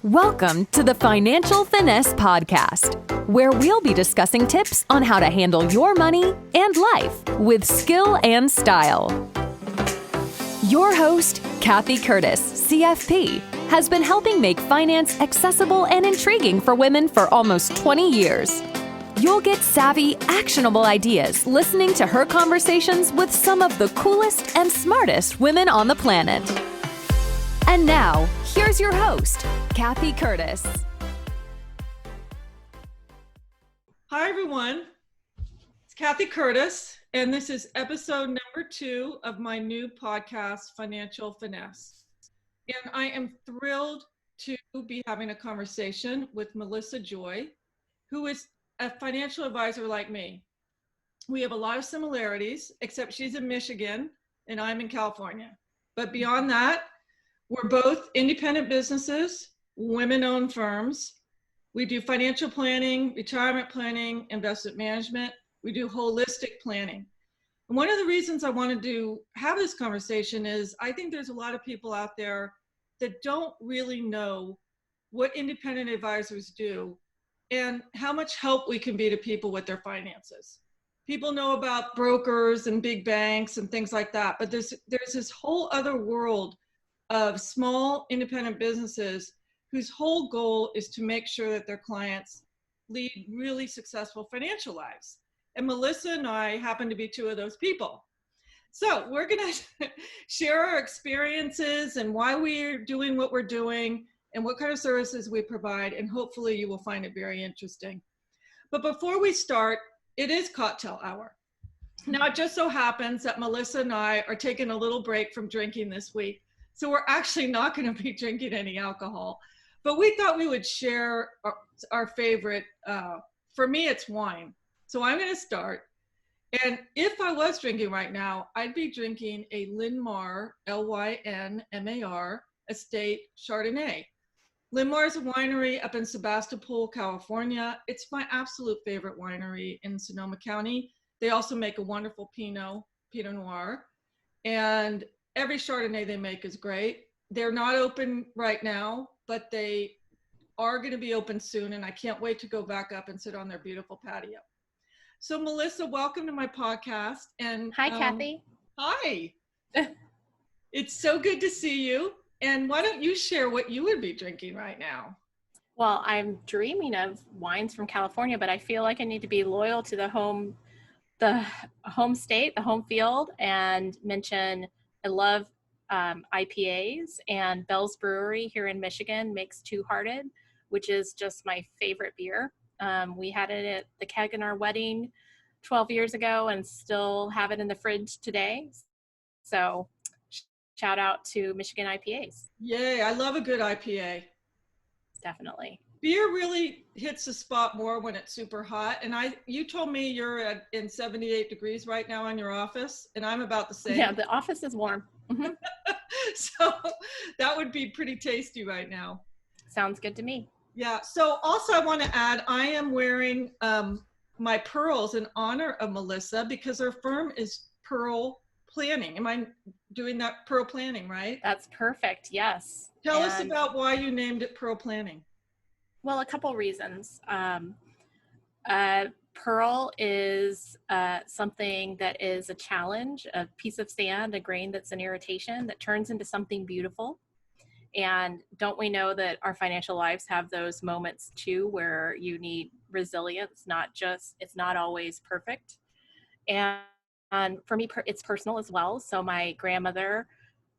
Welcome to the Financial Finesse Podcast, where we'll be discussing tips on how to handle your money and life with skill and style. Your host, Cathy Curtis, CFP, has been helping make finance accessible and intriguing for women for almost 20 years. You'll get savvy, actionable ideas listening to her conversations with some of the coolest and smartest women on the planet. And now, here's your host, Cathy Curtis. Hi, everyone. It's Cathy Curtis, and this is episode number 2 of my new podcast, Financial Finesse. And I am thrilled to be having a conversation with Melissa Joy, who is a financial advisor like me. We have a lot of similarities, except she's in Michigan and I'm in California. But beyond that, we're both independent businesses, women-owned firms. We do financial planning, retirement planning, investment management. We do holistic planning. And one of the reasons I wanted to have this conversation is I think there's a lot of people out there that don't really know what independent advisors do and how much help we can be to people with their finances. People know about brokers and big banks and things like that, but there's this whole other world of small independent businesses whose whole goal is to make sure that their clients lead really successful financial lives. And Melissa and I happen to be two of those people. So we're going to share our experiences and why we're doing what we're doing and what kind of services we provide, and hopefully you will find it very interesting. But before we start, it is cocktail hour. Now, it just so happens that Melissa and I are taking a little break from drinking this week, so we're actually not going to be drinking any alcohol. But we thought we would share our favorite. For me, it's wine. So I'm going to start. And if I was drinking right now, I'd be drinking a Lynmar, L-Y-N-M-A-R, Estate Chardonnay. Lynmar is a winery up in Sebastopol, California. It's my absolute favorite winery in Sonoma County. They also make a wonderful Pinot Noir. And every Chardonnay they make is great. They're not open right now, but they are going to be open soon. And I can't wait to go back up and sit on their beautiful patio. So Melissa, welcome to my podcast. And hi, Cathy. Hi. It's so good to see you. And why don't you share what you would be drinking right now? Well, I'm dreaming of wines from California, but I feel like I need to be loyal to the home state, the home field, and mention I love IPAs, and Bell's Brewery here in Michigan makes Two Hearted, which is just my favorite beer. We had it at the keg in our wedding 12 years ago and still have it in the fridge today. So shout out to Michigan IPAs. Yay, I love a good IPA. Definitely. Beer really hits the spot more when it's super hot. And you told me you're in 78 degrees right now in your office, and I'm about the same. Yeah, the office is warm. Mm-hmm. So that would be pretty tasty right now. Sounds good to me. Yeah. So also I want to add, I am wearing my pearls in honor of Melissa because her firm is Pearl Planning. Am I doing that? Pearl Planning, right? That's perfect. Yes. Tell us about why you named it Pearl Planning. Well, a couple reasons. Pearl is something that is a challenge, a piece of sand, a grain that's an irritation that turns into something beautiful. And don't we know that our financial lives have those moments too, where you need resilience, it's not always perfect. And for me, it's personal as well. So my grandmother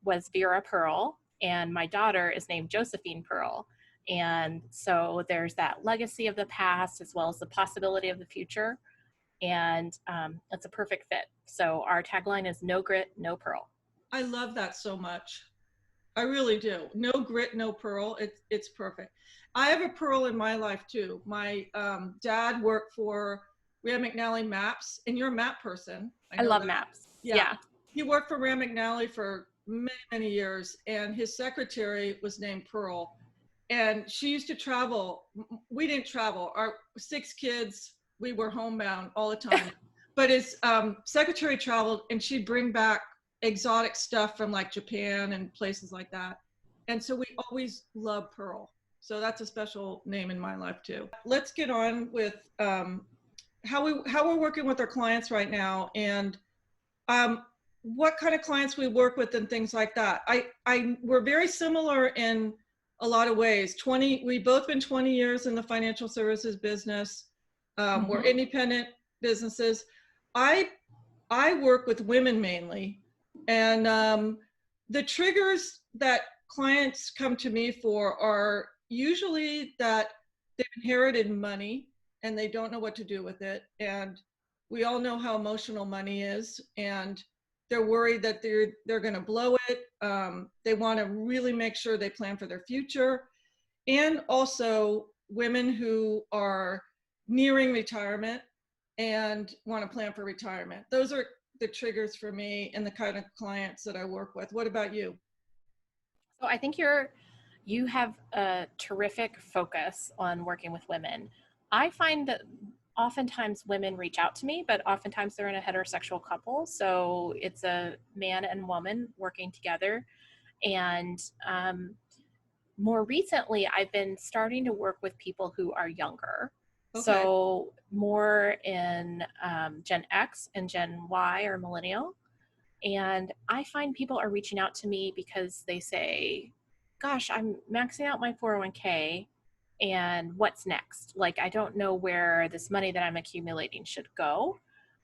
was Vera Pearl, and my daughter is named Josephine Pearl. And so there's that legacy of the past as well as the possibility of the future. And it's a perfect fit. So our tagline is no grit, no pearl. I love that so much. I really do. No grit, no pearl. It's perfect. I have a pearl in my life too. My dad worked for Rand McNally Maps, and you're a map person. I love maps. Yeah. He worked for Rand McNally for many, many years, and his secretary was named Pearl. And she used to travel. We didn't travel. Our 6 kids, we were homebound all the time. But his secretary traveled, and she'd bring back exotic stuff from like Japan and places like that. And so we always loved Pearl. So that's a special name in my life too. Let's get on with how we're working with our clients right now, and what kind of clients we work with and things like that. We're very similar in a lot of ways. We've both been 20 years in the financial services business. We're independent businesses. I work with women mainly, and the triggers that clients come to me for are usually that they've inherited money and they don't know what to do with it. And we all know how emotional money is, and they're worried that they're going to blow it. They want to really make sure they plan for their future. And also women who are nearing retirement and want to plan for retirement. Those are the triggers for me and the kind of clients that I work with. What about you? So I think you have a terrific focus on working with women. I find that oftentimes women reach out to me, but oftentimes they're in a heterosexual couple. So it's a man and woman working together. And more recently, I've been starting to work with people who are younger. Okay. So more in Gen X and Gen Y or millennial. And I find people are reaching out to me because they say, gosh, I'm maxing out my 401k and what's next? Like, I don't know where this money that I'm accumulating should go.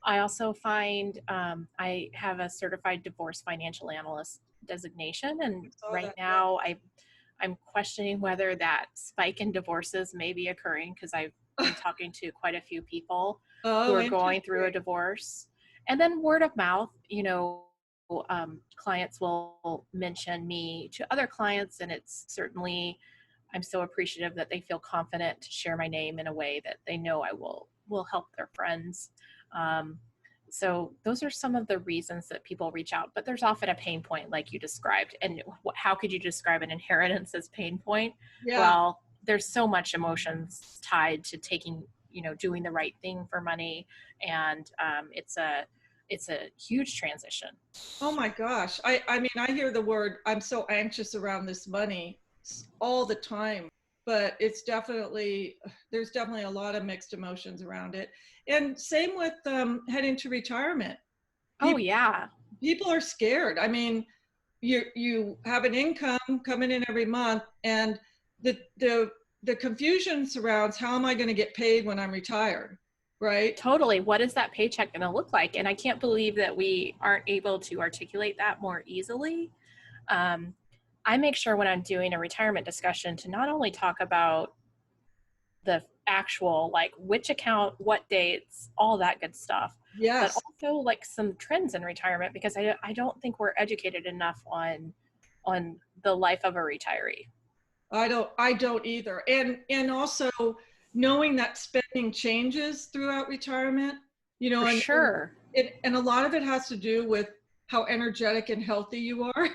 I also find I have a certified divorce financial analyst designation. And right now I'm questioning whether that spike in divorces may be occurring because I've been talking to quite a few people who are going through a divorce. And then word of mouth, clients will mention me to other clients, and it's certainly, I'm so appreciative that they feel confident to share my name in a way that they know I will help their friends. So those are some of the reasons that people reach out, but there's often a pain point like you described. And how could you describe an inheritance as pain point? Yeah. Well, there's so much emotions tied to doing the right thing for money. And it's a huge transition. Oh my gosh. I mean, I hear the word, I'm so anxious around this money all the time, but there's definitely a lot of mixed emotions around it. And same with heading to retirement. People are scared. I mean, you have an income coming in every month, and the confusion surrounds, how am I going to get paid when I'm retired? Right? Totally. What is that paycheck going to look like? And I can't believe that we aren't able to articulate that more easily. I make sure when I'm doing a retirement discussion to not only talk about the actual, like which account, what dates, all that good stuff, yes, but also like some trends in retirement, because I don't think we're educated enough on the life of a retiree. I don't either. And also knowing that spending changes throughout retirement, For sure. And a lot of it has to do with how energetic and healthy you are.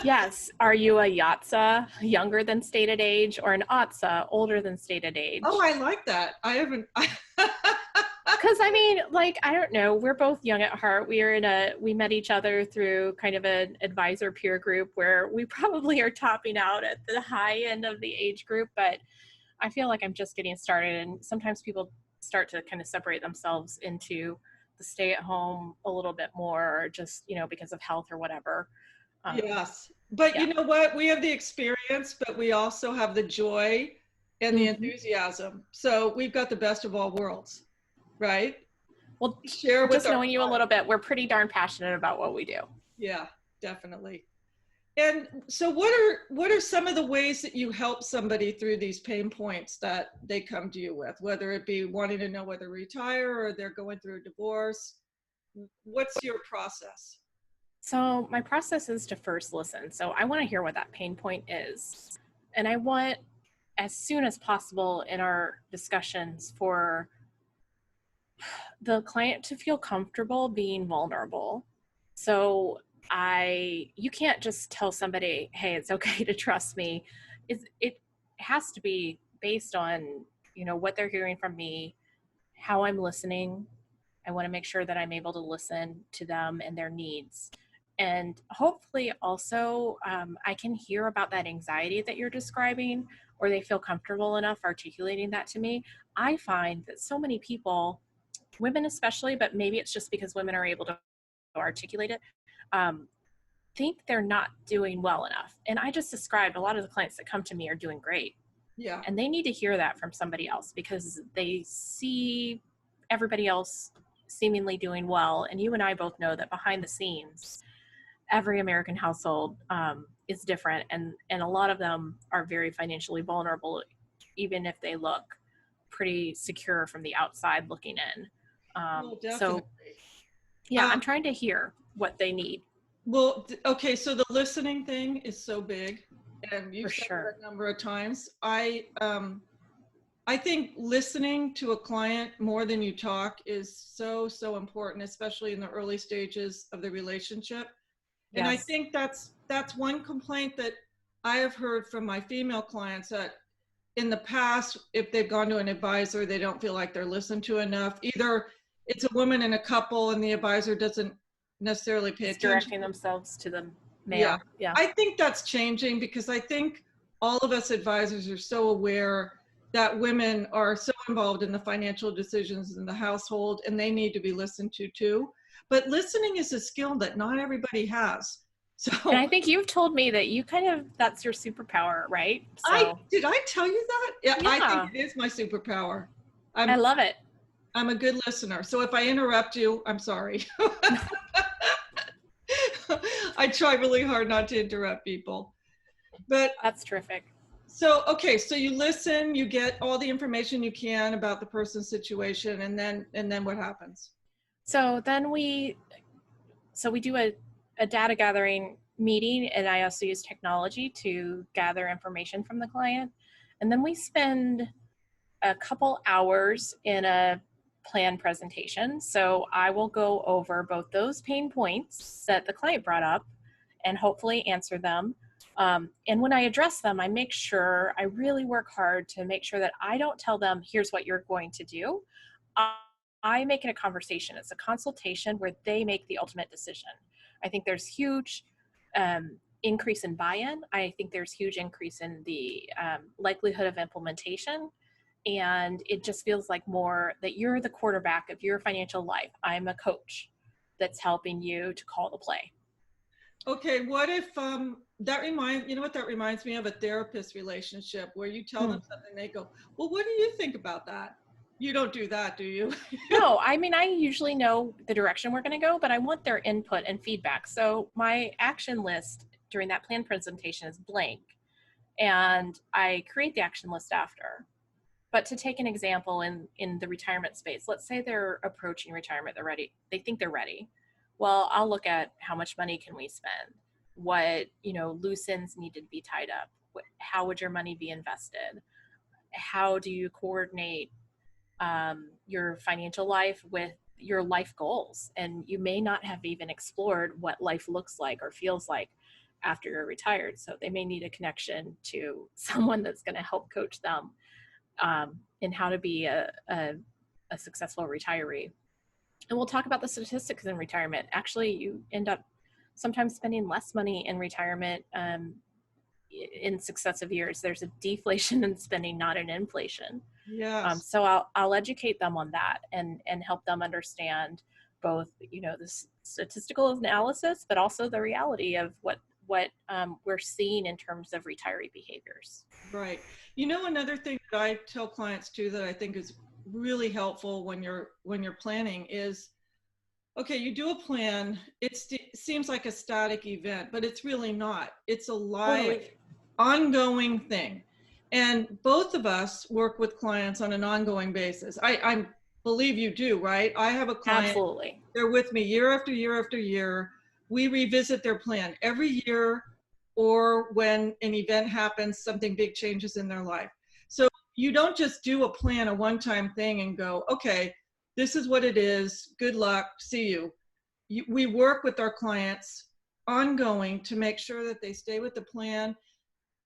Yes. Are you a YATSA, younger than stated age, or an ATSA, older than stated age? Oh, I like that. I haven't. Because I mean, like, I don't know. We're both young at heart. We met each other through kind of an advisor peer group where we probably are topping out at the high end of the age group, but I feel like I'm just getting started. And sometimes people start to kind of separate themselves into the stay at home a little bit more, or just, because of health or whatever. Yes. But yeah. You know what? We have the experience, but we also have the joy and the enthusiasm. So we've got the best of all worlds, right? Well, just knowing you a little bit, we're pretty darn passionate about what we do. Yeah, definitely. And so what are some of the ways that you help somebody through these pain points that they come to you with, whether it be wanting to know whether to retire or they're going through a divorce? What's your process? So my process is to first listen. So I want to hear what that pain point is. And I want, as soon as possible in our discussions, for the client to feel comfortable being vulnerable. So you can't just tell somebody, hey, it's okay to trust me. It has to be based on, what they're hearing from me, how I'm listening. I want to make sure that I'm able to listen to them and their needs. And hopefully also I can hear about that anxiety that you're describing, or they feel comfortable enough articulating that to me. I find that so many people, women especially, but maybe it's just because women are able to articulate it, think they're not doing well enough. And I just described a lot of the clients that come to me are doing great. Yeah. And they need to hear that from somebody else, because they see everybody else seemingly doing well. And you and I both know that behind the scenes, every American household is different. And a lot of them are very financially vulnerable, even if they look pretty secure from the outside looking in. Well, definitely. So yeah, I'm trying to hear what they need. Well, okay, so the listening thing is so big, and you've said sure. it a number of times. I think listening to a client more than you talk is so important, especially in the early stages of the relationship. And I Yes. think that's one complaint that I have heard from my female clients, that in the past, if they've gone to an advisor, they don't feel like they're listened to enough. Either it's a woman in a couple and the advisor doesn't necessarily pay attention. Directing themselves to the male. Yeah. I think that's changing, because I think all of us advisors are so aware that women are so involved in the financial decisions in the household, and they need to be listened to too. But listening is a skill that not everybody has. So, and I think you've told me that you that's your superpower, right? So did I tell you that? Yeah, yeah. I think it is my superpower. I love it. I'm a good listener. So if I interrupt you, I'm sorry. I try really hard not to interrupt people. But that's terrific. So, okay, so you listen, you get all the information you can about the person's situation, and then what happens? So then we do a data gathering meeting, and I also use technology to gather information from the client. And then we spend a couple hours in a plan presentation. So I will go over both those pain points that the client brought up and hopefully answer them. And when I address them, I make sure, I really work hard to make sure that I don't tell them, here's what you're going to do. I make it a conversation. It's a consultation where they make the ultimate decision. I think there's huge increase in buy-in. I think there's huge increase in the likelihood of implementation. And it just feels like more that you're the quarterback of your financial life. I'm a coach that's helping you to call the play. Okay, what if that reminds me of a therapist relationship where you tell them something, they go, well, what do you think about that? You don't do that, do you? No, I mean, I usually know the direction we're going to go, but I want their input and feedback. So my action list during that plan presentation is blank, and I create the action list after. But to take an example in the retirement space, let's say they're approaching retirement, they're ready, they think they're ready. Well, I'll look at how much money can we spend? What, loose ends need to be tied up? How would your money be invested? How do you coordinate your financial life with your life goals? And you may not have even explored what life looks like or feels like after you're retired. So they may need a connection to someone that's going to help coach them in how to be a successful retiree. And we'll talk about the statistics in retirement. Actually, you end up sometimes spending less money in retirement in successive years. There's a deflation in spending, not an inflation. Yes. So I'll educate them on that and help them understand both, the statistical analysis, but also the reality of what we're seeing in terms of retiree behaviors. Right. Another thing that I tell clients too that I think is really helpful when you're planning is, okay, you do a plan. It seems like a static event, but it's really not. It's a live, ongoing thing. And both of us work with clients on an ongoing basis. I believe you do, right? I have a client. Absolutely. They're with me year after year after year. We revisit their plan every year, or when an event happens, something big changes in their life. So you don't just do a plan, a one-time thing, and go, okay, this is what it is. Good luck. See you. We work with our clients ongoing to make sure that they stay with the plan.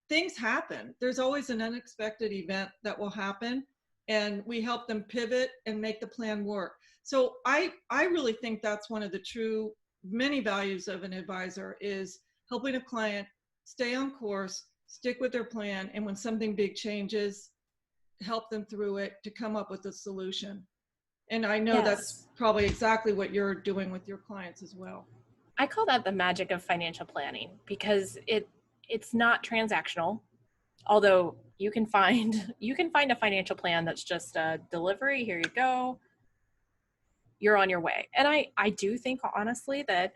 Things happen. There's always an unexpected event that will happen, and we help them pivot and make the plan work. So I really think that's one of the true many values of an advisor is helping a client stay on course, stick with their plan, and when something big changes, help them through it to come up with a solution. And I know that's probably exactly what you're doing with your clients as well. I call that the magic of financial planning because it's not transactional. Although you can find a financial plan that's just a delivery, here you go, you're on your way. And I do think honestly that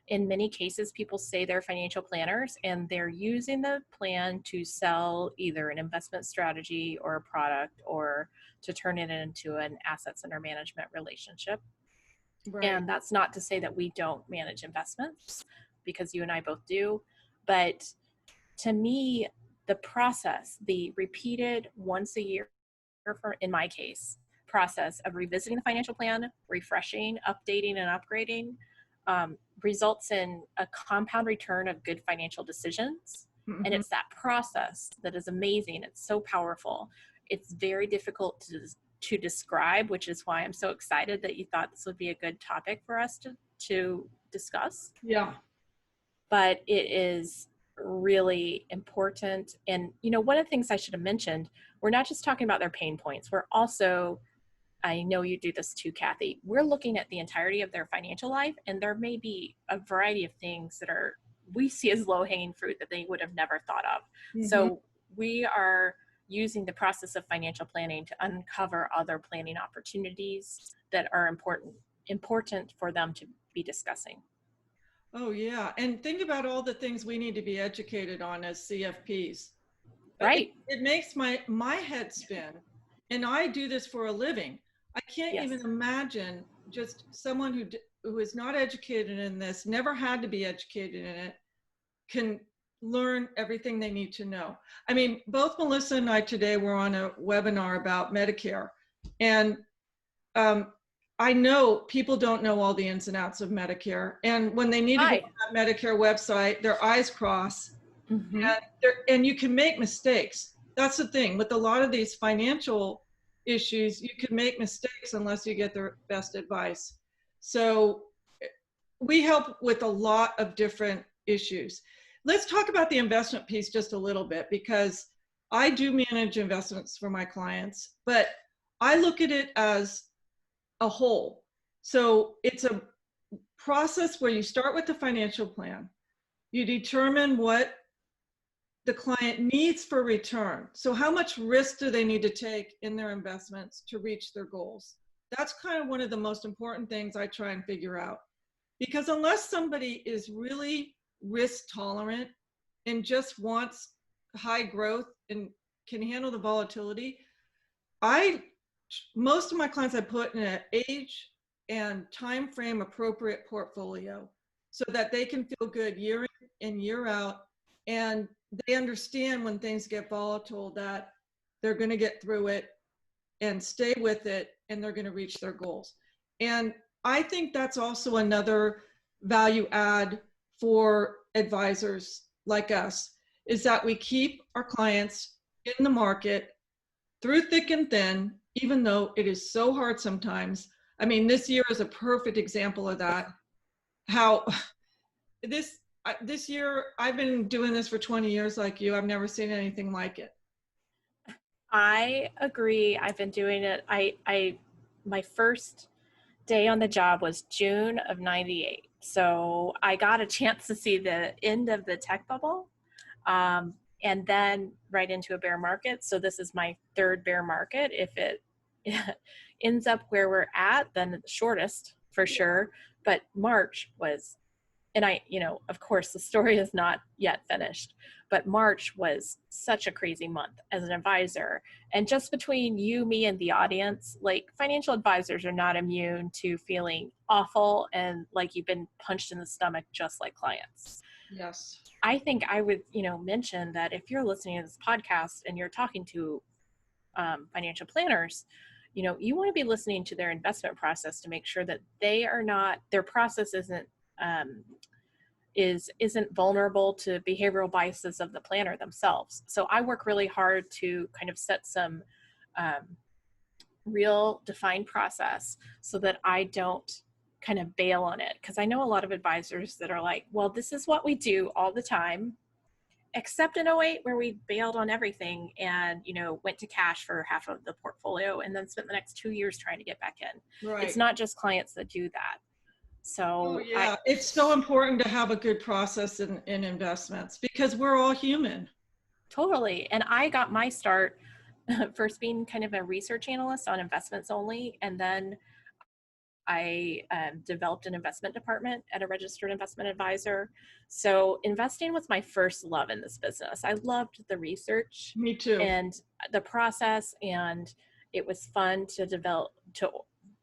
in many cases people say they're financial planners and they're using the plan to sell either an investment strategy or a product or to turn it into an assets under management relationship. Right. And that's not to say that we don't manage investments, because you and I both do. But to me, the process, the repeated once a year, in my case, process of revisiting the financial plan, refreshing, updating, and upgrading results in a compound return of good financial decisions. Mm-hmm. And it's that process that is amazing. It's so powerful. It's very difficult to describe, which is why I'm so excited that you thought this would be a good topic for us to discuss. Yeah. But it is really important. And, one of the things I should have mentioned, we're not just talking about their pain points. We're also, I know you do this too, Cathy, we're looking at the entirety of their financial life, and there may be a variety of things that we see as low-hanging fruit that they would have never thought of. Mm-hmm. So we are using the process of financial planning to uncover other planning opportunities that are important for them to be discussing. Oh yeah, and think about all the things we need to be educated on as CFPs. Right. It makes my head spin, and I do this for a living. I can't even imagine just someone who is not educated in this, never had to be educated in it, can learn everything they need to know. I mean, both Melissa and I today were on a webinar about Medicare, and I know people don't know all the ins and outs of Medicare, and when they need to go on that Medicare website, their eyes cross. Mm-hmm. And you can make mistakes. That's the thing with a lot of these financial issues, you can make mistakes unless you get the best advice. So we help with a lot of different issues. Let's talk about the investment piece just a little bit, because I do manage investments for my clients, but I look at it as a whole. So it's a process where you start with the financial plan. You determine what the client needs for return. So how much risk do they need to take in their investments to reach their goals? That's kind of one of the most important things I try and figure out. Because unless somebody is really risk tolerant and just wants high growth and can handle the volatility, most of my clients I put in an age and time frame appropriate portfolio so that they can feel good year in and year out, and they understand when things get volatile that they're going to get through it and stay with it, and they're going to reach their goals. And I think that's also another value add for advisors like us, is that we keep our clients in the market through thick and thin, even though it is so hard sometimes. I mean, this year is a perfect example of that. How this year, I've been doing this for 20 years like you. I've never seen anything like it. I agree. I've been doing it. My first day on the job was June of '98. So I got a chance to see the end of the tech bubble, and then right into a bear market. So this is my third bear market. If it ends up where we're at, then the shortest for sure. But March was, and of course the story is not yet finished, but March was such a crazy month as an advisor. And just between you, me, and the audience, like, financial advisors are not immune to feeling awful and like you've been punched in the stomach, just like clients. Yes. I think I would, mention that if you're listening to this podcast and you're talking to financial planners, you want to be listening to their investment process to make sure that their process isn't vulnerable to behavioral biases of the planner themselves. So I work really hard to kind of set some real defined process so that I don't kind of bail on it. Because I know a lot of advisors that are like, well, this is what we do all the time, except in '08 where we bailed on everything and, went to cash for half of the portfolio and then spent the next 2 years trying to get back in. Right. It's not just clients that do that. So yeah, it's so important to have a good process in investments because we're all human. Totally. And I got my start first being kind of a research analyst on investments only. And then I developed an investment department at a registered investment advisor. So investing was my first love in this business. I loved the research. Me too. And the process, and it was fun to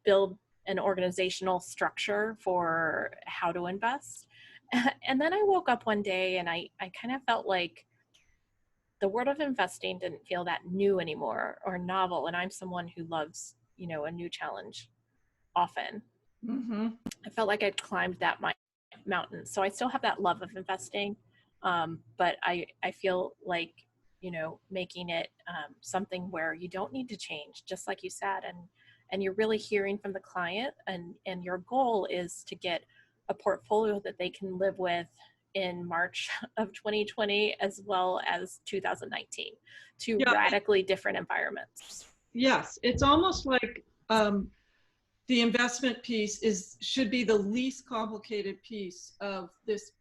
build an organizational structure for how to invest. And then I woke up one day and I kind of felt like the world of investing didn't feel that new anymore or novel. And I'm someone who loves, a new challenge often. Mm-hmm. I felt like I'd climbed that mountain. So I still have that love of investing. But I feel like, making it something where you don't need to change, just like you said, and you're really hearing from the client, and your goal is to get a portfolio that they can live with in March of 2020 as well as 2019, two radically different environments. Yes, it's almost like the investment piece should be the least complicated piece of this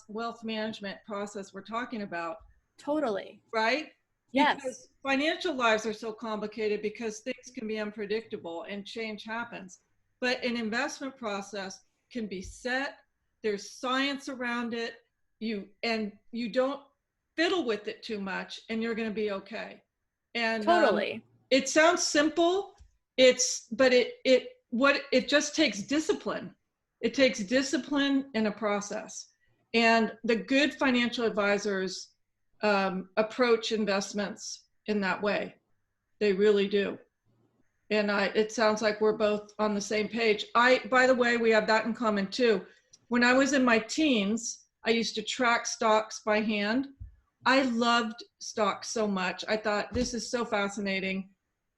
wealth management process we're talking about. Totally. Right? Yes. Because financial lives are so complicated because things can be unpredictable and change happens. But an investment process can be set. There's science around it. You don't fiddle with it too much, and you're going to be okay. And totally. It sounds simple. But it just takes discipline. It takes discipline and a process. And the good financial advisors approach investments in that way. They really do. And it sounds like we're both on the same page. By the way, we have that in common too. When I was in my teens, I used to track stocks by hand. I loved stocks so much. I thought, this is so fascinating.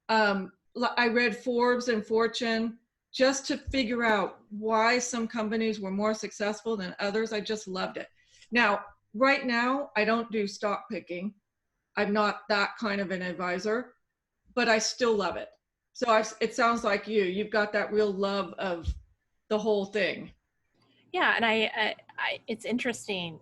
I read Forbes and Fortune just to figure out why some companies were more successful than others. I just loved it. Now, right now, I don't do stock picking. I'm not that kind of an advisor, but I still love it. So it sounds like you've got that real love of the whole thing. Yeah, and it's interesting.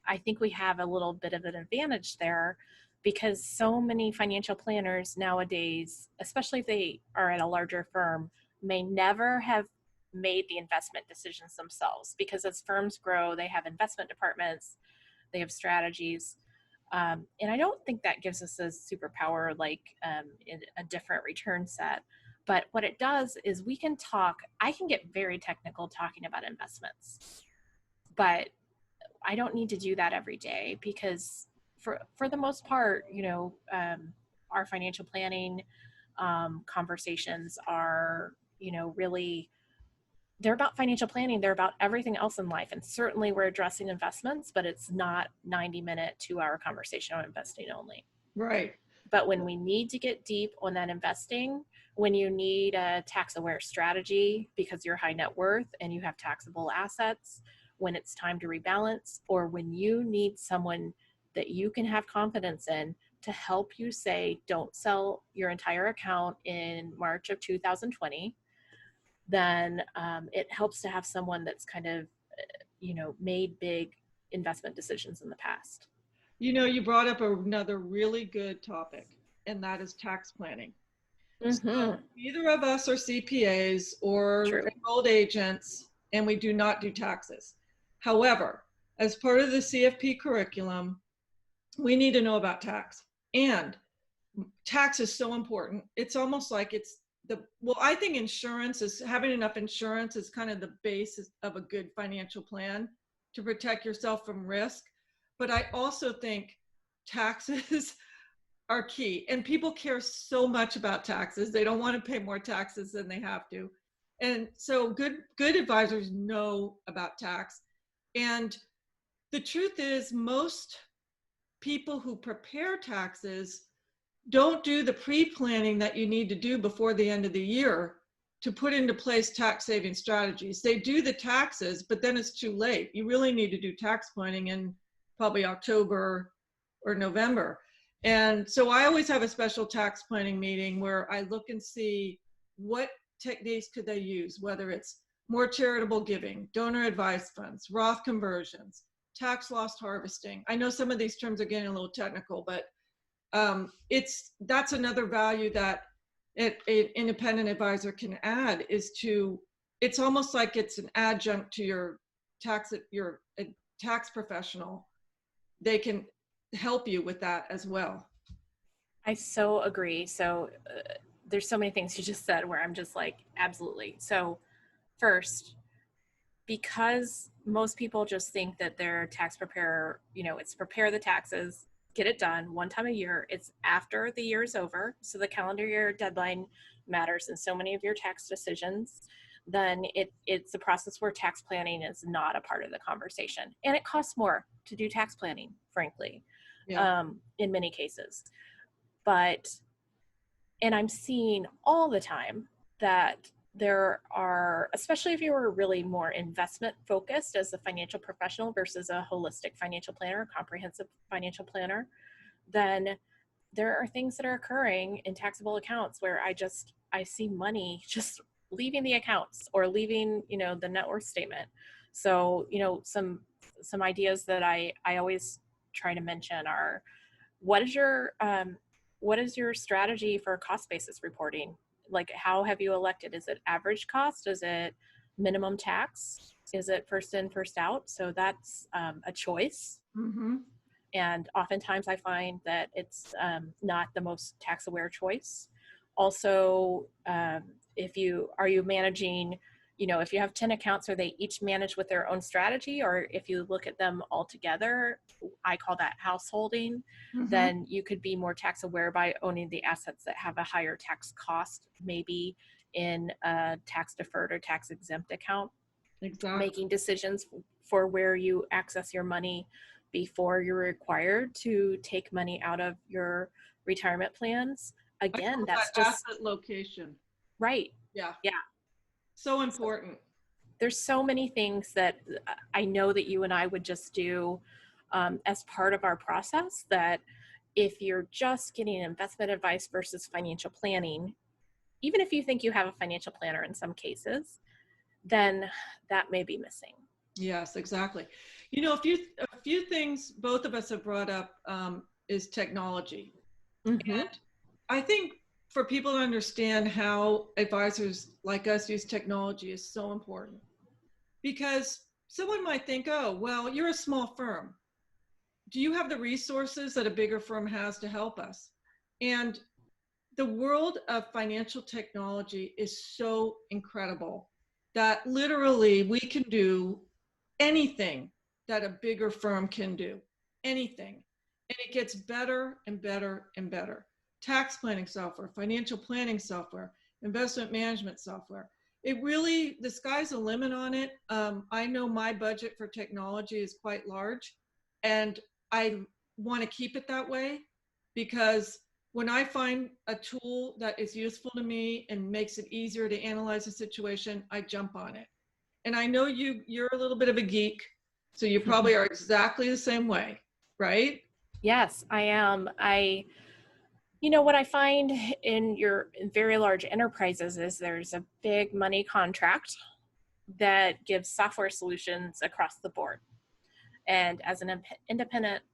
I think we have a little bit of an advantage there because so many financial planners nowadays, especially if they are at a larger firm, may never have made the investment decisions themselves, because as firms grow, they have investment departments, they have strategies. And I don't think that gives us a superpower like a different return set. But what it does is I can get very technical talking about investments, but I don't need to do that every day because for the most part, our financial planning conversations are, really, they're about financial planning. They're about everything else in life. And certainly we're addressing investments, but it's not 90-minute, 2-hour conversation on investing only. Right. But when we need to get deep on that investing, when you need a tax-aware strategy because you're high net worth and you have taxable assets, when it's time to rebalance, or when you need someone that you can have confidence in to help you say, don't sell your entire account in March of 2020, then it helps to have someone that's kind of, made big investment decisions in the past. You brought up another really good topic, and that is tax planning. Mm-hmm. So neither of us are CPAs or enrolled agents, and we do not do taxes. However, as part of the CFP curriculum, we need to know about tax. And tax is so important. It's almost like I think having enough insurance is kind of the basis of a good financial plan to protect yourself from risk. But I also think taxes are key. And people care so much about taxes. They don't want to pay more taxes than they have to. And so good advisors know about tax. And the truth is, most people who prepare taxes don't do the pre-planning that you need to do before the end of the year to put into place tax saving strategies. They do the taxes, but then it's too late. You really need to do tax planning in probably October or November. And so I always have a special tax planning meeting where I look and see what techniques could they use, whether it's more charitable giving, donor advised funds, Roth conversions, tax loss harvesting. I know some of these terms are getting a little technical, but that's another value that an independent advisor can add is to, it's almost like it's an adjunct to your tax professional. They can help you with that as well. I so agree. So there's so many things you just said where I'm just like, absolutely. So first, because most people just think that their tax preparer, it's prepare the taxes, get it done one time a year. It's after the year is over. So the calendar year deadline matters in so many of your tax decisions. Then it's a process where tax planning is not a part of the conversation. And it costs more to do tax planning, frankly, in many cases. And I'm seeing all the time that there are, especially if you are really more investment focused as a financial professional versus a holistic financial planner, a comprehensive financial planner, then there are things that are occurring in taxable accounts where I see money just leaving the accounts or leaving, the net worth statement. So, some ideas that I always try to mention are, what is your strategy for cost basis reporting? Like, how have you elected? Is it average cost? Is it minimum tax? Is it first in, first out? So that's a choice. Mm-hmm. And oftentimes I find that it's not the most tax aware choice. Also, are you managing, if you have 10 accounts, are they each managed with their own strategy? Or if you look at them all together, I call that householding, Mm-hmm. then you could be more tax aware by owning the assets that have a higher tax cost, maybe in a tax deferred or tax exempt account. Exactly. Making decisions for where you access your money before you're required to take money out of your retirement plans. Again, that's just asset location. Right. Yeah. Yeah. So important. So there's so many things that I know that you and I would just do as part of our process, that if you're just getting investment advice versus financial planning, even if you think you have a financial planner in some cases, then that may be missing. Yes, exactly. A few things both of us have brought up is technology. Mm-hmm. And I think for people to understand how advisors like us use technology is so important, because someone might think, oh, well, you're a small firm. Do you have the resources that a bigger firm has to help us? And the world of financial technology is so incredible that literally we can do anything that a bigger firm can do, anything. And it gets better and better and better. Tax planning software, financial planning software, investment management software. It really, the sky's the limit on it. I know my budget for technology is quite large, and I want to keep it that way, because when I find a tool that is useful to me and makes it easier to analyze a situation, I jump on it. And I know you're a little bit of a geek, so you probably are exactly the same way, right? Yes, I am. What I find in very large enterprises is there's a big money contract that gives software solutions across the board. And as an independent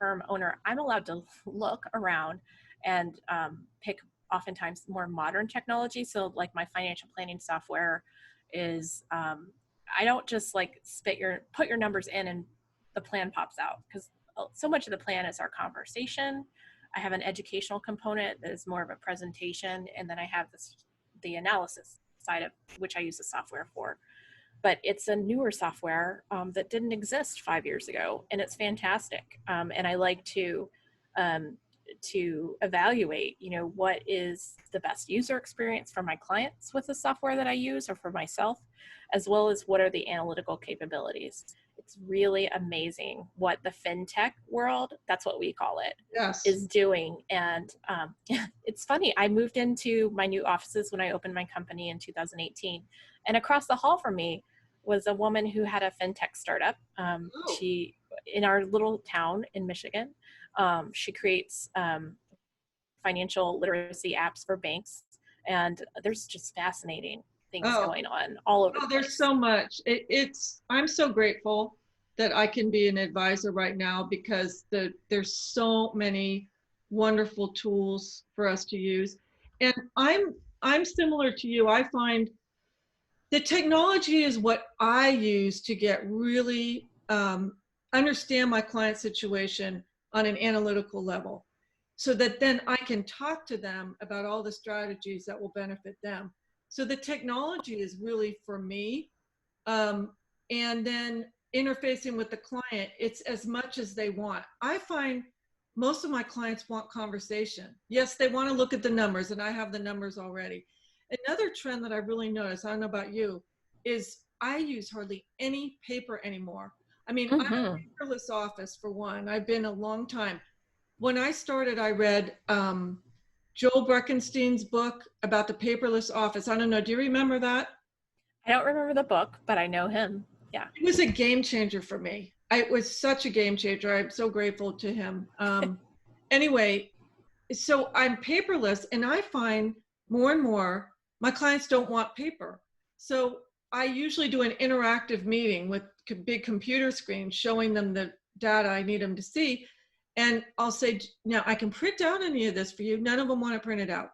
firm owner, I'm allowed to look around and pick oftentimes more modern technology. So like my financial planning software is, I don't just like put your numbers in and the plan pops out, because so much of the plan is our conversation. I have an educational component that is more of a presentation, and then I have the analysis side of which I use the software for. But it's a newer software that didn't exist 5 years ago, and it's fantastic. And I like to evaluate, what is the best user experience for my clients with the software that I use, or for myself, as well as what are the analytical capabilities. it's really amazing what the fintech world, that's what we call it, Yes. is doing. And it's funny, I moved into my new offices when I opened my company in 2018. And across the hall from me was a woman who had a fintech startup. Oh. She, in our little town in Michigan, she creates financial literacy apps for banks. And there's just fascinating things Oh. going on all over the There's place. so much. I'm so grateful that I can be an advisor right now because there's so many wonderful tools for us to use. And I'm similar to you. I find the technology is what I use to get really understand my client situation on an analytical level so that then I can talk to them about all the strategies that will benefit them. So the technology is really for me. And then interfacing with the client, it's as much as they want. I find most of my clients want conversation. Yes, they want to look at the numbers, and I have the numbers already. Another trend that I really noticed, I don't know about you, is I use hardly any paper anymore. I mean, I'm a paperless office for one. I've been a long time. When I started, I read Joel Breckenstein's book about the paperless office. I don't know. Do you remember that? I don't remember the book, but I know him. Yeah. It was a game changer for me. It was such a game changer. I'm so grateful to him. Anyway, so I'm paperless, and I find more and more my clients don't want paper. So I usually do an interactive meeting with big computer screens showing them the data I need them to see. And I'll say, now I can print out any of this for you. None of them want to print it out.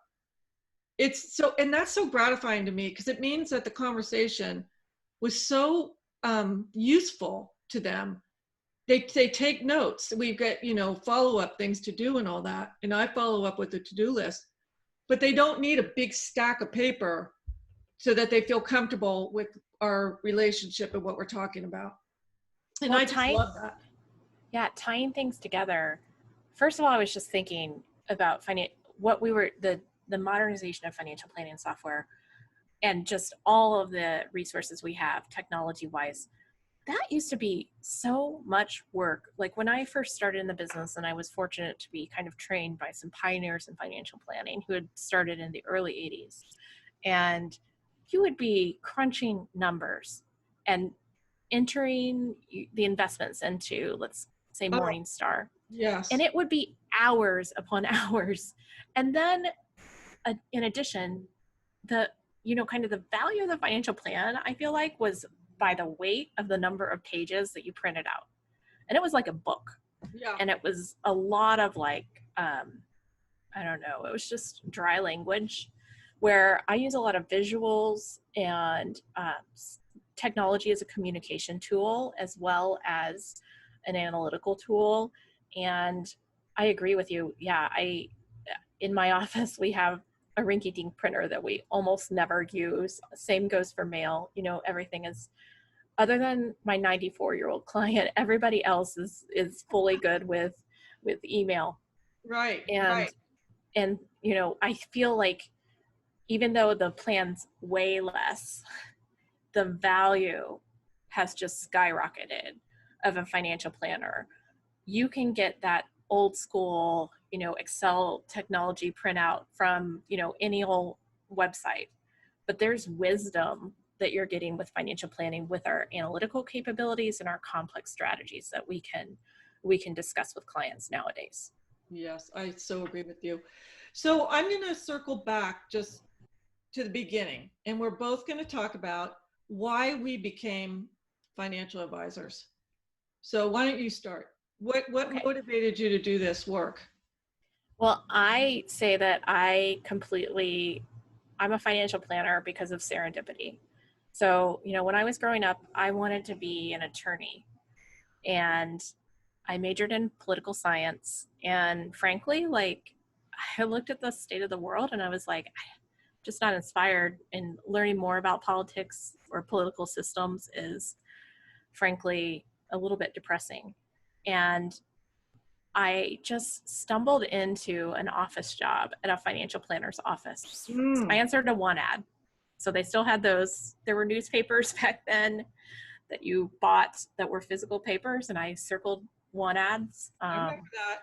It's so, and that's so gratifying to me because it means that the conversation was so useful to them. They take notes. We've got, follow-up things to do and all that. And I follow up with a to-do list, but they don't need a big stack of paper so that they feel comfortable with our relationship and what we're talking about. And Well, I just love that. Yeah, tying things together. First of all, I was just thinking about the modernization of financial planning software and just all of the resources we have technology-wise. That used to be so much work. Like when I first started in the business, and I was fortunate to be kind of trained by some pioneers in financial planning who had started in the early 80s. And you would be crunching numbers and entering the investments into, let's say, Oh, Morningstar. yes. And it would be hours upon hours. And then in addition, kind of the value of the financial plan, I feel like, was by the weight of the number of pages that you printed out. And it was like a book. Yeah. And it was a lot of I don't know, it was just dry language, where I use a lot of visuals and technology as a communication tool as well as an analytical tool. And I agree with you. Yeah, in my office, we have a rinky-dink printer that we almost never use. Same goes for mail. Everything is, other than my 94-year-old client, everybody else is fully good with email. Right. And I feel like even though the plan's way less, the value has just skyrocketed of a financial planner. You can get that old school, Excel technology printout from, any old website, but there's wisdom that you're getting with financial planning with our analytical capabilities and our complex strategies that we can discuss with clients nowadays. Yes, I so agree with you. So I'm going to circle back just to the beginning, and we're both going to talk about why we became financial advisors. So why don't you start? What Okay. motivated you to do this work? Well, I say that I'm a financial planner because of serendipity. So, when I was growing up, I wanted to be an attorney, and I majored in political science. And frankly, I looked at the state of the world and I was like, I'm just not inspired, and learning more about politics or political systems is frankly a little bit depressing. And I just stumbled into an office job at a financial planner's office. So I answered to one ad. So they still had those. There were newspapers back then. that you bought that were physical papers, and I circled want ads. I remember that.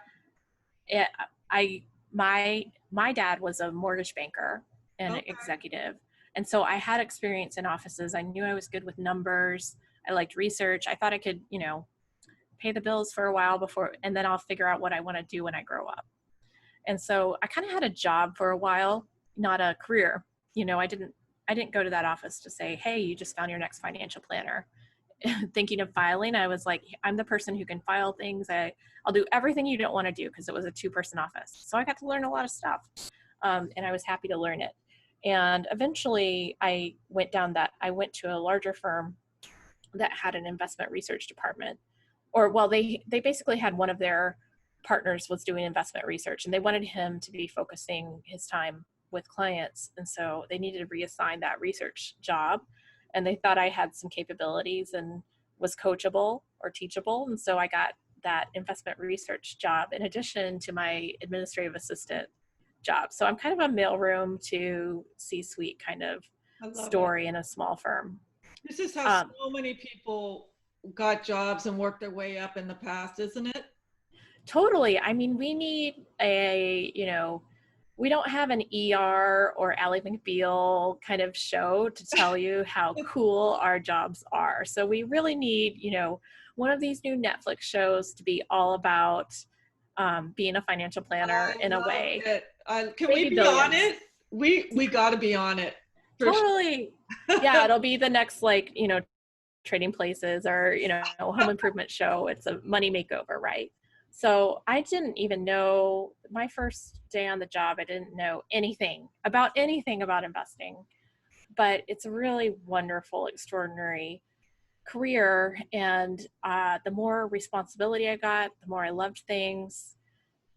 My dad was a mortgage banker and an Okay. executive, and so I had experience in offices. I knew I was good with numbers. I liked research. I thought I could, pay the bills for a while before, and then I'll figure out what I want to do when I grow up. And so I kind of had a job for a while, not a career. I didn't go to that office to say, hey, you just found your next financial planner. Thinking of filing, I was like, I'm the person who can file things. I'll do everything you don't want to do, because it was a 2-person office. So I got to learn a lot of stuff, and I was happy to learn it. And eventually I went to a larger firm that had an investment research department. They basically had one of their partners was doing investment research, and they wanted him to be focusing his time with clients. And so they needed to reassign that research job. And they thought I had some capabilities and was coachable or teachable. And so I got that investment research job in addition to my administrative assistant job. So I'm kind of a mailroom to C-suite kind of story in a small firm. This is how so many people got jobs and worked their way up in the past, isn't it? Totally. I mean, we need we don't have an ER or Ally McBeal kind of show to tell you how cool our jobs are. So we really need, one of these new Netflix shows to be all about being a financial planner in a way. Can we be on it? We got to be on it. Totally. Sure. Yeah, it'll be the next, Trading Places or, home improvement show. It's a money makeover, right? So I didn't even know, my first day on the job, I didn't know anything about investing, but it's a really wonderful, extraordinary career. And the more responsibility I got, the more I loved things.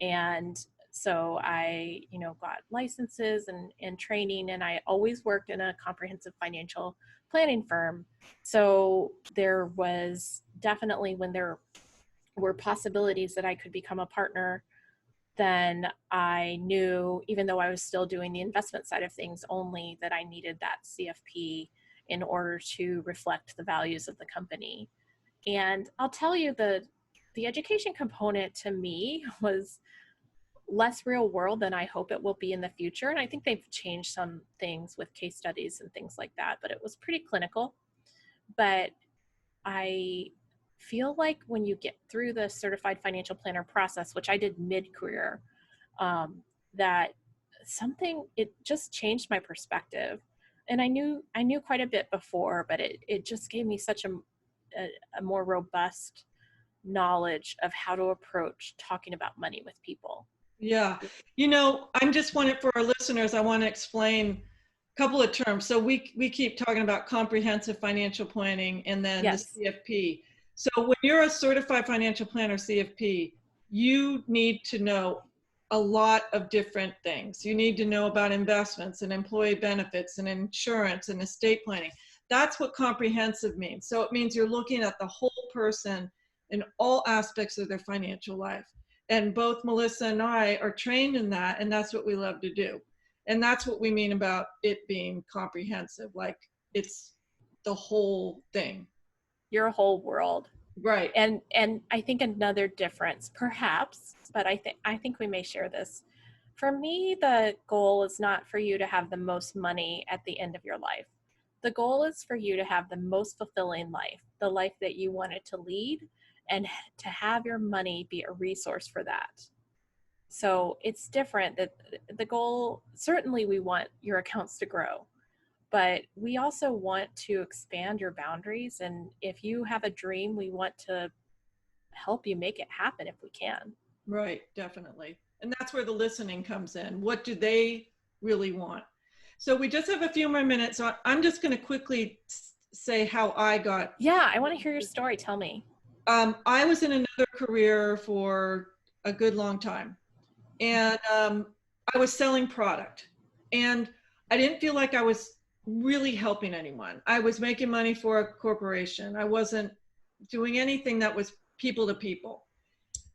And so I, got licenses and training, and I always worked in a comprehensive financial planning firm. So there was definitely, when there were possibilities that I could become a partner, then I knew, even though I was still doing the investment side of things only, that I needed that CFP in order to reflect the values of the company. And I'll tell you, the education component to me was less real world than I hope it will be in the future. And I think they've changed some things with case studies and things like that, but it was pretty clinical. But I feel like when you get through the certified financial planner process, which I did mid-career, that it just changed my perspective. And I knew quite a bit before, but it just gave me such a more robust knowledge of how to approach talking about money with people. Yeah. I'm just for our listeners, I want to explain a couple of terms. So we keep talking about comprehensive financial planning and then the CFP. So when you're a certified financial planner, CFP, you need to know a lot of different things. You need to know about investments and employee benefits and insurance and estate planning. That's what comprehensive means. So it means you're looking at the whole person in all aspects of their financial life. And both Melissa and I are trained in that, and that's what we love to do. And that's what we mean about it being comprehensive, like it's the whole thing. Your whole world. Right. And I think another difference, perhaps, but I think we may share this. For me, the goal is not for you to have the most money at the end of your life. The goal is for you to have the most fulfilling life, the life that you wanted to lead, and to have your money be a resource for that. So it's different. That the goal, certainly we want your accounts to grow, but we also want to expand your boundaries. And if you have a dream, we want to help you make it happen if we can. Right, definitely. And that's where the listening comes in. What do they really want? So we just have a few more minutes. So I'm just going to quickly say how I got. Yeah, I want to hear your story. Tell me. I was in another career for a good long time. And I was selling product. And I didn't feel like I was really helping anyone. I was making money for a corporation. I wasn't doing anything that was people to people.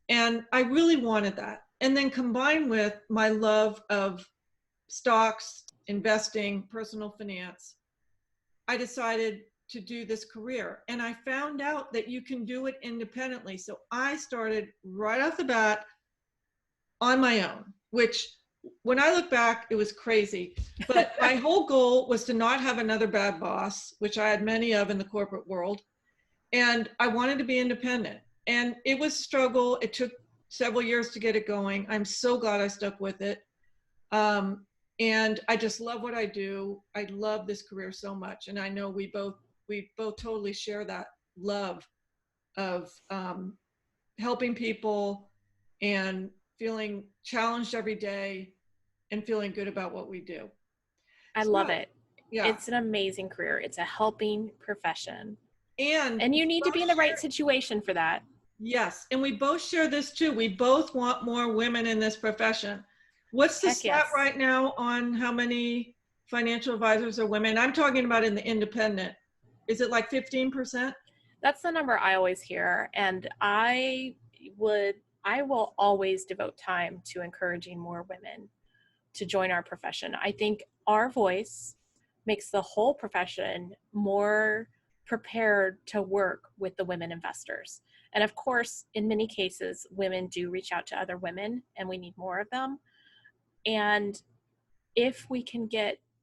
And I really wanted that. And then combined with my love of stocks, investing, personal finance, I decided to do this career. And I found out that you can do it independently. So I started right off the bat on my own, which when I look back, it was crazy. But my whole goal was to not have another bad boss, which I had many of in the corporate world. And I wanted to be independent. And it was a struggle. It took several years to get it going. I'm so glad I stuck with it. And I just love what I do. I love this career so much. And I know we both totally share that love of helping people and feeling challenged every day and feeling good about what we do. I love it. Yeah. It's an amazing career. It's a helping profession. And you need to be in the right situation for that. Yes. And we both share this too. We both want more women in this profession. What's the stat right now on how many financial advisors are women? I'm talking about in the independent. Is it like 15%? That's the number I always hear. And I will always devote time to encouraging more women to join our profession. I think our voice makes the whole profession more prepared to work with the women investors. And of course, in many cases, women do reach out to other women, and we need more of them. And if we can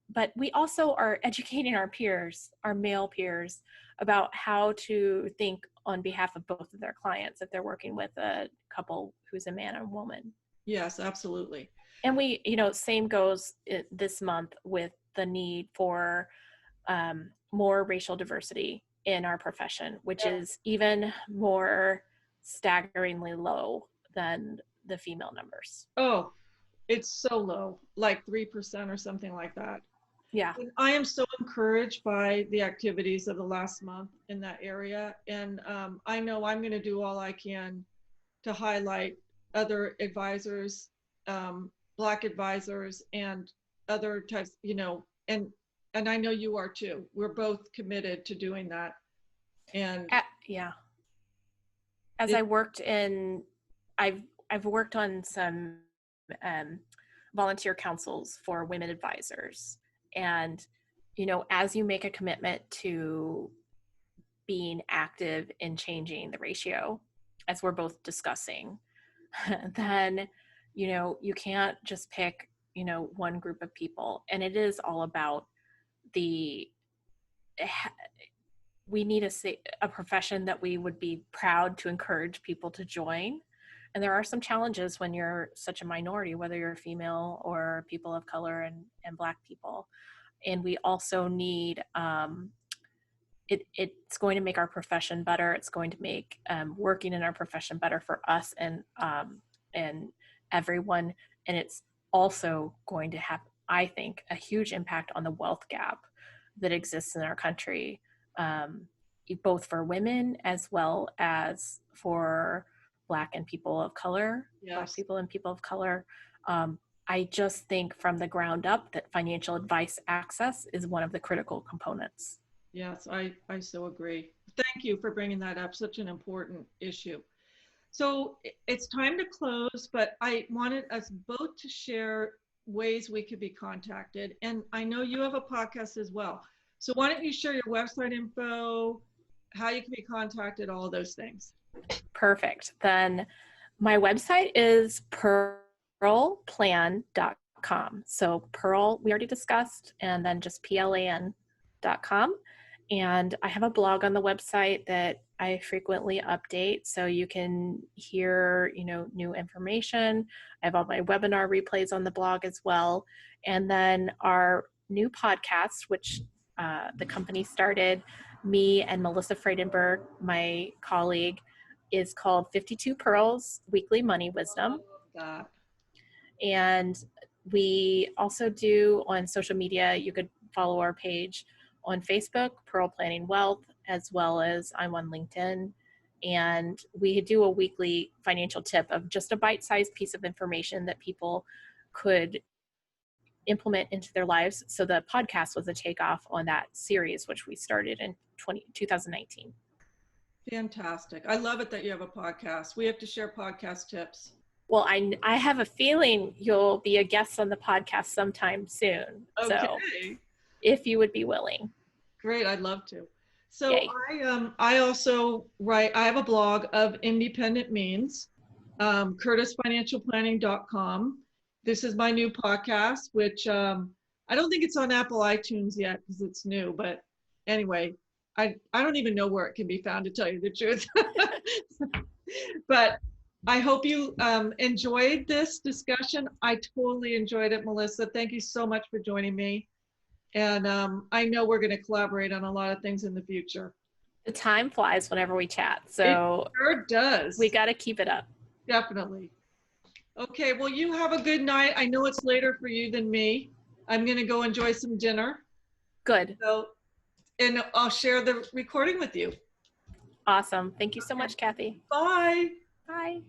but we also are educating our peers, our male peers, about how to think on behalf of both of their clients if they're working with a couple who's a man and woman. Yes, absolutely. And we, same goes this month with the need for more racial diversity in our profession, which is even more staggeringly low than the female numbers. Oh, it's so low, like 3% or something like that. Yeah. And I am so encouraged by the activities of the last month in that area. And I know I'm going to do all I can to highlight other advisors, Black advisors, and other types, and I know you are too. We're both committed to doing that. And as I've worked on some volunteer councils for women advisors, and as you make a commitment to being active in changing the ratio, as we're both discussing, then you can't just pick one group of people. And it is all about we need a profession that we would be proud to encourage people to join. And there are some challenges when you're such a minority, whether you're female or people of color and Black people. And we also need, it's going to make our profession better. It's going to make working in our profession better for us and everyone. And it's also going to have, I think, a huge impact on the wealth gap that exists in our country, both for women as well as for Black and people of color. Yes. Black people and people of color. I just think from the ground up that financial advice access is one of the critical components. Yes, I so agree. Thank you for bringing that up. Such an important issue. So it's time to close, but I wanted us both to share ways we could be contacted. And I know you have a podcast as well. So why don't you share your website info, how you can be contacted, all of those things. Perfect. Then my website is pearlplan.com. So Pearl, we already discussed, and then just PLAN.com. And I have a blog on the website that I frequently update, so you can hear, new information. I have all my webinar replays on the blog as well. And then our new podcast, which the company started, me and Melissa Friedenberg, my colleague, is called 52 Pearls Weekly Money Wisdom. And we also do on social media, you could follow our page on Facebook, Pearl Planning Wealth, as well as I'm on LinkedIn. And we do a weekly financial tip of just a bite-sized piece of information that people could implement into their lives. So the podcast was a takeoff on that series, which we started in 2019. Fantastic. I love it that you have a podcast. We have to share podcast tips. Well, I have a feeling you'll be a guest on the podcast sometime soon. Okay. So if you would be willing. Great. I'd love to. So Yay. I also write, I have a blog of independent means, curtisfinancialplanning.com. This is my new podcast, which I don't think it's on Apple iTunes yet because it's new, but anyway, I don't even know where it can be found, to tell you the truth. But I hope you enjoyed this discussion. I totally enjoyed it, Melissa. Thank you so much for joining me. And I know we're going to collaborate on a lot of things in the future. The time flies whenever we chat, so it sure does. we got to keep it up. Definitely. Okay, well, you have a good night. I know it's later for you than me. I'm going to go enjoy some dinner. Good. So, and I'll share the recording with you. Awesome. Thank you so much, Cathy. Bye. Bye.